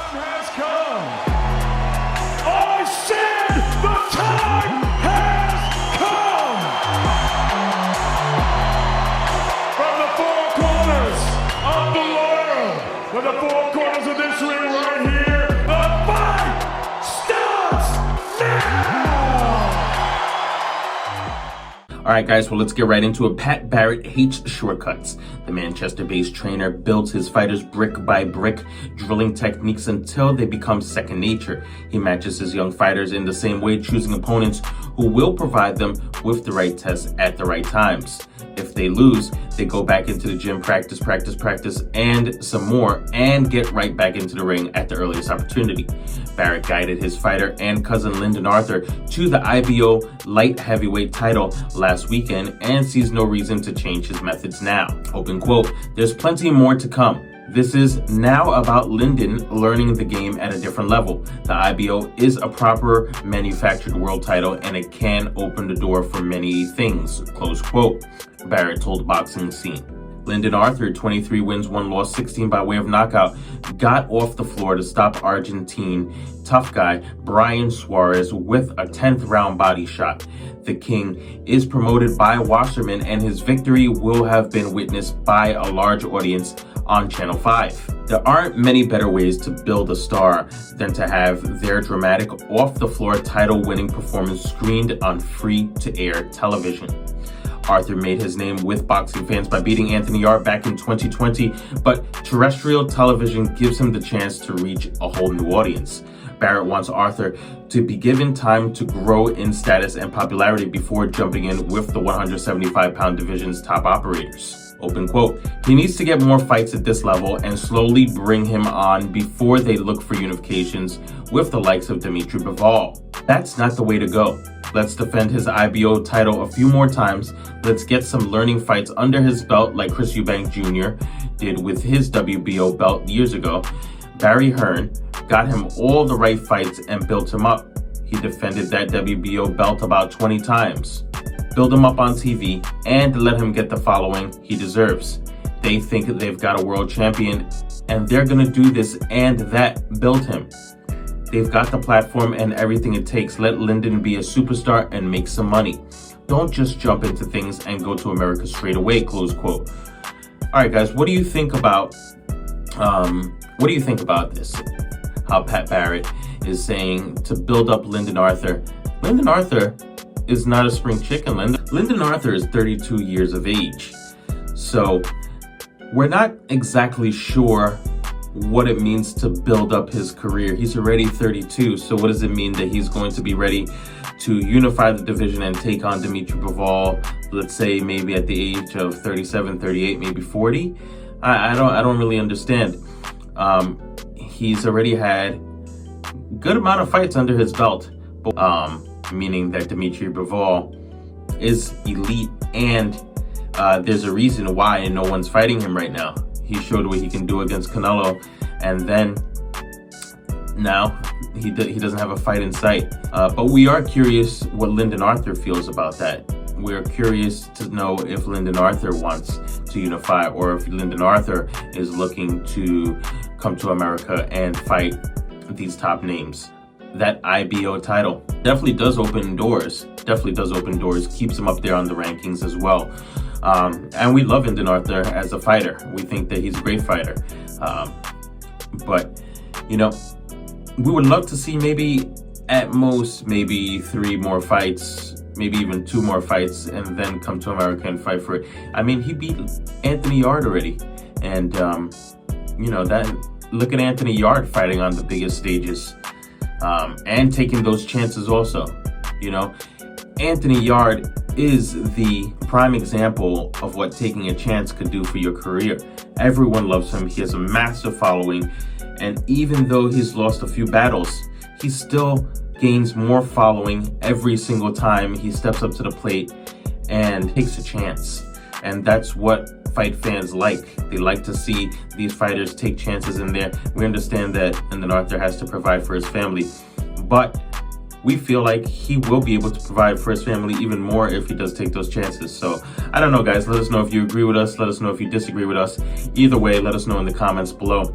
has come. I said the time has come. From the four corners of the world, from the four corners of this ring right here, the fight starts now. All right, guys, well, let's get right into it. Pat Barrett hates shortcuts. The Manchester-based trainer builds his fighters brick by brick, drilling techniques until they become second nature. He matches his young fighters in the same way, choosing opponents who will provide them with the right tests at the right times. If they lose, they go back into the gym, practice, and some more, and get right back into the ring at the earliest opportunity. Barrett guided his fighter and cousin Lyndon Arthur to the IBO light heavyweight title last weekend and sees no reason to change his methods now. Open quote, "There's plenty more to come. This is now about Lyndon learning the game at a different level. The IBO is a proper manufactured world title and it can open the door for many things," close quote, Barrett told BoxingScene. Lyndon Arthur, 23 wins, 1 loss, 16 by way of knockout, got off the floor to stop Argentine tough guy Brian Suarez with a 10th round body shot. The King is promoted by Wasserman and his victory will have been witnessed by a large audience on Channel 5. There aren't many better ways to build a star than to have their dramatic off-the-floor title-winning performance screened on free-to-air television. Arthur made his name with boxing fans by beating Anthony Yarde back in 2020, but terrestrial television gives him the chance to reach a whole new audience. Barrett wants Arthur to be given time to grow in status and popularity before jumping in with the 175-pound division's top operators. Open quote, "He needs to get more fights at this level and slowly bring him on before they look for unifications with the likes of Dmitry Bivol. That's not the way to go. Let's defend his IBO title a few more times. Let's get some learning fights under his belt like Chris Eubank Jr. did with his WBO belt years ago. Barry Hearn got him all the right fights and built him up. He defended that WBO belt about 20 times. Build him up on TV and let him get the following he deserves. They think they've got a world champion and they're gonna do this and that. Build him. They've got the platform and everything it takes. Let Lyndon be a superstar and make some money. Don't just jump into things and go to America straight away," close quote. All right, guys, what do you think about this? How Pat Barrett is saying to build up Lyndon Arthur. Lyndon Arthur is not a spring chicken. Lyndon Arthur is 32 years of age. So we're not exactly sure what it means to build up his career. He's already 32. So what does it mean that he's going to be ready to unify the division and take on Dmitry Bivol, let's say maybe at the age of 37, 38, maybe 40? I don't really understand. He's already had good amount of fights under his belt, meaning that Dmitry Bivol is elite and there's a reason why no one's fighting him right now. He showed what he can do against Canelo, and then now he doesn't have a fight in sight. But we are curious what Lyndon Arthur feels about that. We're curious to know if Lyndon Arthur wants to unify or if Lyndon Arthur is looking to come to America and fight these top names. That IBO title definitely does open doors, keeps him up there on the rankings as well. And we love Lyndon Arthur as a fighter. We think that he's a great fighter. But, you know, we would love to see maybe at most, maybe 3 more fights, maybe even 2 more fights, and then come to America and fight for it. I mean, he beat Anthony Yarde already. And, you know, look at Anthony Yarde fighting on the biggest stages and taking those chances also. You know, Anthony Yarde is the prime example of what taking a chance could do for your career. Everyone loves him. He has a massive following. And even though he's lost a few battles, he still gains more following every single time he steps up to the plate and takes a chance. And that's what fight fans like. They like to see these fighters take chances in there. We understand that Lyndon Arthur has to provide for his family, but we feel like he will be able to provide for his family even more if he does take those chances. So I don't know, guys. Let us know if you agree with us. Let us know if you disagree with us. Either way, let us know in the comments below.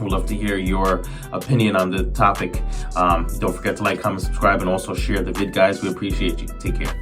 We'd love to hear your opinion on the topic. Don't forget to like, comment, subscribe, and also share the vid, guys. We appreciate you. Take care.